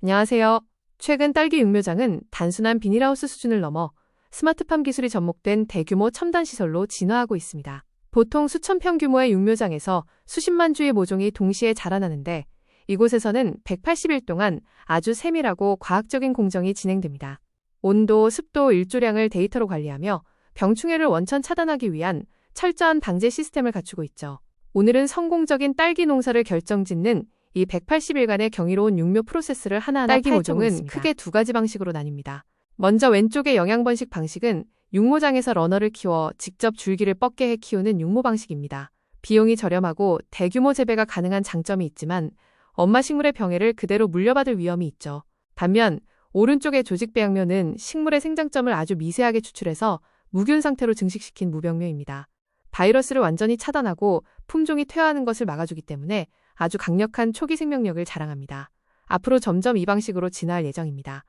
안녕하세요. 최근 딸기 육묘장은 단순한 비닐하우스 수준을 넘어 스마트팜 기술이 접목된 대규모 첨단 시설로 진화하고 있습니다. 보통 수천 평 규모의 육묘장에서 수십만 주의 모종이 동시에 자라나는데 이곳에서는 180일 동안 아주 세밀하고 과학적인 공정이 진행됩니다. 온도, 습도, 일조량을 데이터로 관리하며 병충해를 원천 차단하기 위한 철저한 방제 시스템을 갖추고 있죠. 오늘은 성공적인 딸기 농사를 결정짓는 이 180일간의 경이로운 육묘 프로세스를 하나하나 딸기 모종은 크게 두 가지 방식으로 나뉩니다. 먼저 왼쪽의 영양번식 방식은 육모장에서 러너를 키워 직접 줄기를 뻗게 해 키우는 육모 방식입니다. 비용이 저렴하고 대규모 재배가 가능한 장점이 있지만 엄마 식물의 병해를 그대로 물려받을 위험이 있죠. 반면 오른쪽의 조직 배양묘는 식물의 생장점을 아주 미세하게 추출해서 무균 상태로 증식시킨 무병묘입니다. 바이러스를 완전히 차단하고 품종이 퇴화하는 것을 막아주기 때문에 아주 강력한 초기 생명력을 자랑합니다. 앞으로 점점 이 방식으로 진화할 예정입니다.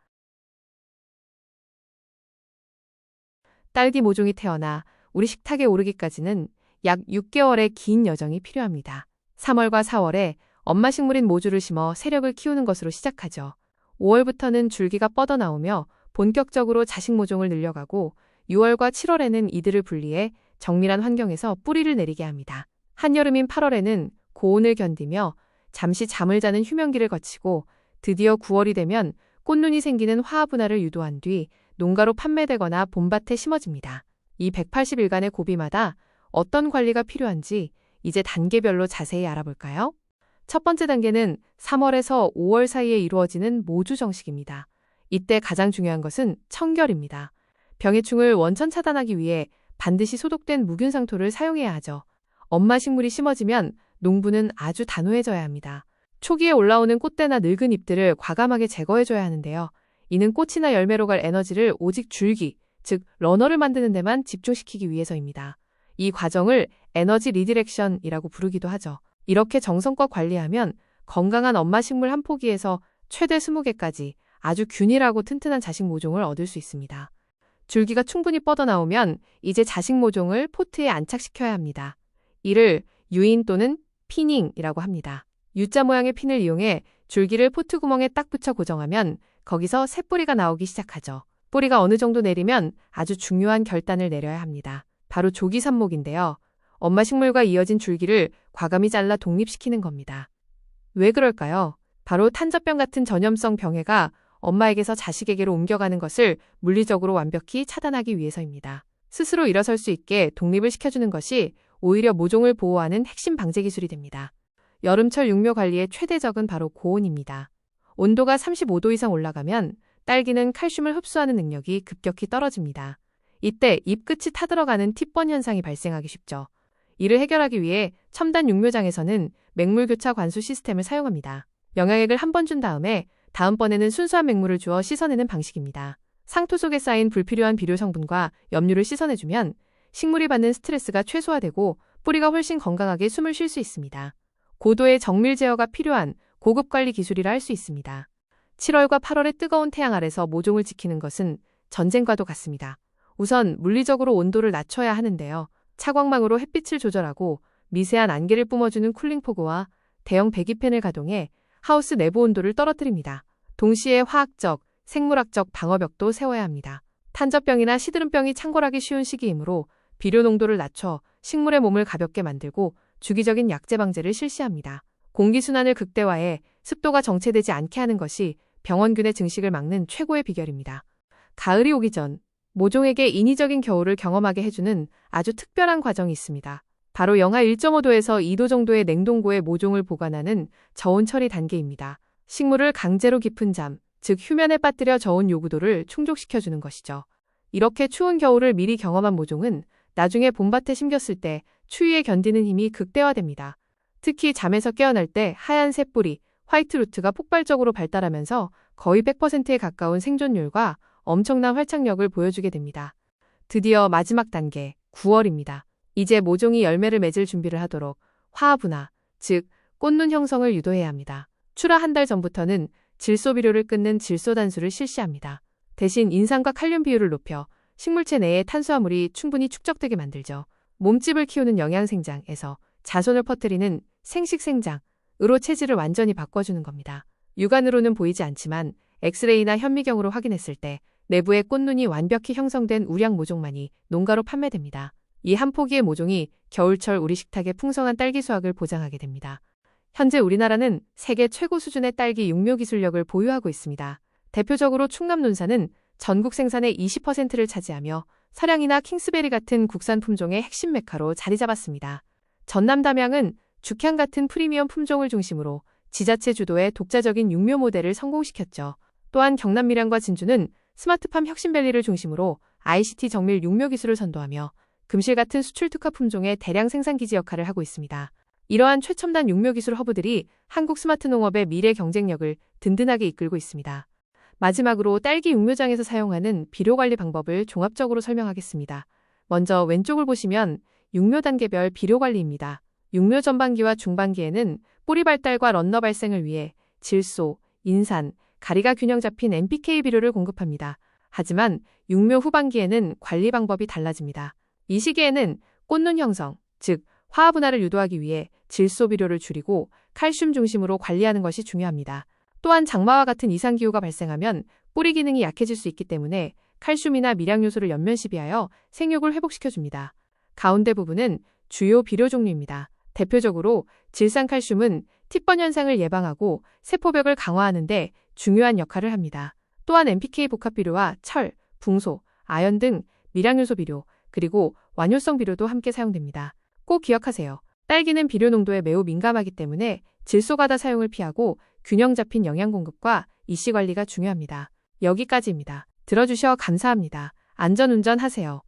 딸기 모종이 태어나 우리 식탁에 오르기까지는 약 6개월의 긴 여정이 필요합니다. 3월과 4월에 엄마 식물인 모주를 심어 세력을 키우는 것으로 시작하죠. 5월부터는 줄기가 뻗어나오며 본격적으로 자식 모종을 늘려가고 6월과 7월에는 이들을 분리해 정밀한 환경에서 뿌리를 내리게 합니다. 한여름인 8월에는 고온을 견디며 잠시 잠을 자는 휴면기를 거치고 드디어 9월이 되면 꽃눈이 생기는 화합 분화를 유도한 뒤 농가로 판매되거나 봄밭에 심어집니다. 이 180일간의 고비마다 어떤 관리가 필요한지 이제 단계별로 자세히 알아볼까요? 첫 번째 단계는 3월에서 5월 사이에 이루어지는 모주 정식입니다. 이때 가장 중요한 것은 청결입니다. 병해충을 원천 차단하기 위해 반드시 소독된 무균 상토를 사용해야 하죠. 엄마 식물이 심어지면 농부는 아주 단호해져야 합니다. 초기에 올라오는 꽃대나 늙은 잎들을 과감하게 제거해줘야 하는데요. 이는 꽃이나 열매로 갈 에너지를 오직 줄기, 즉 러너를 만드는 데만 집중시키기 위해서입니다. 이 과정을 에너지 리디렉션이라고 부르기도 하죠. 이렇게 정성껏 관리하면 건강한 엄마 식물 한 포기에서 최대 20개까지 아주 균일하고 튼튼한 자식 모종을 얻을 수 있습니다. 줄기가 충분히 뻗어나오면 이제 자식 모종을 포트에 안착시켜야 합니다. 이를 유인 또는 피닝이라고 합니다. U자 모양의 핀을 이용해 줄기를 포트 구멍에 딱 붙여 고정하면 거기서 새 뿌리가 나오기 시작하죠. 뿌리가 어느 정도 내리면 아주 중요한 결단을 내려야 합니다. 바로 조기 삽목인데요. 엄마 식물과 이어진 줄기를 과감히 잘라 독립시키는 겁니다. 왜 그럴까요? 바로 탄저병 같은 전염성 병해가 엄마에게서 자식에게로 옮겨가는 것을 물리적으로 완벽히 차단하기 위해서입니다. 스스로 일어설 수 있게 독립을 시켜주는 것이 오히려 모종을 보호하는 핵심 방제 기술이 됩니다. 여름철 육묘 관리의 최대적은 바로 고온입니다. 온도가 35도 이상 올라가면 딸기는 칼슘을 흡수하는 능력이 급격히 떨어집니다. 이때 잎 끝이 타들어가는 팁번 현상이 발생하기 쉽죠. 이를 해결하기 위해 첨단 육묘장에서는 맹물 교차 관수 시스템을 사용합니다. 영양액을 한 번 준 다음에 다음번에는 순수한 맹물을 주어 씻어내는 방식입니다. 상토 속에 쌓인 불필요한 비료 성분과 염류를 씻어내주면 식물이 받는 스트레스가 최소화되고 뿌리가 훨씬 건강하게 숨을 쉴 수 있습니다. 고도의 정밀 제어가 필요한 고급 관리 기술이라 할 수 있습니다. 7월과 8월의 뜨거운 태양 아래서 모종을 지키는 것은 전쟁과도 같습니다. 우선 물리적으로 온도를 낮춰야 하는데요. 차광망으로 햇빛을 조절하고 미세한 안개를 뿜어주는 쿨링포그와 대형 배기팬을 가동해 하우스 내부 온도를 떨어뜨립니다. 동시에 화학적, 생물학적 방어벽도 세워야 합니다. 탄저병이나 시드름병이 창궐하기 쉬운 시기이므로 비료 농도를 낮춰 식물의 몸을 가볍게 만들고 주기적인 약제 방제를 실시합니다. 공기순환을 극대화해 습도가 정체되지 않게 하는 것이 병원균의 증식을 막는 최고의 비결입니다. 가을이 오기 전 모종에게 인위적인 겨울을 경험하게 해주는 아주 특별한 과정이 있습니다. 바로 영하 1.5도에서 2도 정도의 냉동고에 모종을 보관하는 저온 처리 단계입니다. 식물을 강제로 깊은 잠, 즉 휴면에 빠뜨려 저온 요구도를 충족시켜주는 것이죠. 이렇게 추운 겨울을 미리 경험한 모종은 나중에 봄밭에 심겼을 때 추위에 견디는 힘이 극대화됩니다. 특히 잠에서 깨어날 때 하얀 새뿌리, 화이트 루트가 폭발적으로 발달하면서 거의 100%에 가까운 생존율과 엄청난 활착력을 보여주게 됩니다. 드디어 마지막 단계, 9월입니다. 이제 모종이 열매를 맺을 준비를 하도록 화합 분화, 즉 꽃눈 형성을 유도해야 합니다. 출하 한 달 전부터는 질소 비료를 끊는 질소 단수를 실시합니다. 대신 인산과 칼륨 비율을 높여 식물체 내에 탄수화물이 충분히 축적되게 만들죠. 몸집을 키우는 영양생장에서 자손을 퍼뜨리는 생식생장으로 체질을 완전히 바꿔주는 겁니다. 육안으로는 보이지 않지만 엑스레이나 현미경으로 확인했을 때 내부의 꽃눈이 완벽히 형성된 우량 모종만이 농가로 판매됩니다. 이 한 포기의 모종이 겨울철 우리 식탁의 풍성한 딸기 수확을 보장하게 됩니다. 현재 우리나라는 세계 최고 수준의 딸기 육묘 기술력을 보유하고 있습니다. 대표적으로 충남 논산은 전국 생산의 20%를 차지하며 서량이나 킹스베리 같은 국산 품종의 핵심 메카로 자리 잡았습니다. 전남 담양은 죽향 같은 프리미엄 품종을 중심으로 지자체 주도의 독자적인 육묘 모델을 성공시켰죠. 또한 경남 밀양과 진주는 스마트팜 혁신밸리를 중심으로 ICT 정밀 육묘 기술을 선도하며 금실 같은 수출 특화 품종의 대량 생산 기지 역할을 하고 있습니다. 이러한 최첨단 육묘 기술 허브들이 한국 스마트 농업의 미래 경쟁력을 든든하게 이끌고 있습니다. 마지막으로 딸기 육묘장에서 사용하는 비료 관리 방법을 종합적으로 설명하겠습니다. 먼저 왼쪽을 보시면 육묘 단계별 비료 관리입니다. 육묘 전반기와 중반기에는 뿌리 발달과 런너 발생을 위해 질소, 인산, 가리가 균형 잡힌 NPK 비료를 공급합니다. 하지만 육묘 후반기에는 관리 방법이 달라집니다. 이 시기에는 꽃눈 형성, 즉 화합 분할을 유도하기 위해 질소 비료를 줄이고 칼슘 중심으로 관리하는 것이 중요합니다. 또한 장마와 같은 이상기후가 발생하면 뿌리 기능이 약해질 수 있기 때문에 칼슘이나 미량 요소를 연면 시비하여 생육을 회복시켜줍니다. 가운데 부분은 주요 비료 종류입니다. 대표적으로 질산칼슘은 팁번 현상을 예방하고 세포벽을 강화하는 데 중요한 역할을 합니다. 또한 NPK 복합 비료와 철, 붕소, 아연 등 미량 요소 비료, 그리고 완효성 비료도 함께 사용됩니다. 꼭 기억하세요. 딸기는 비료 농도에 매우 민감하기 때문에 질소 과다 사용을 피하고 균형 잡힌 영양 공급과 이씨 관리가 중요합니다. 여기까지입니다. 들어주셔 감사합니다. 안전운전 하세요.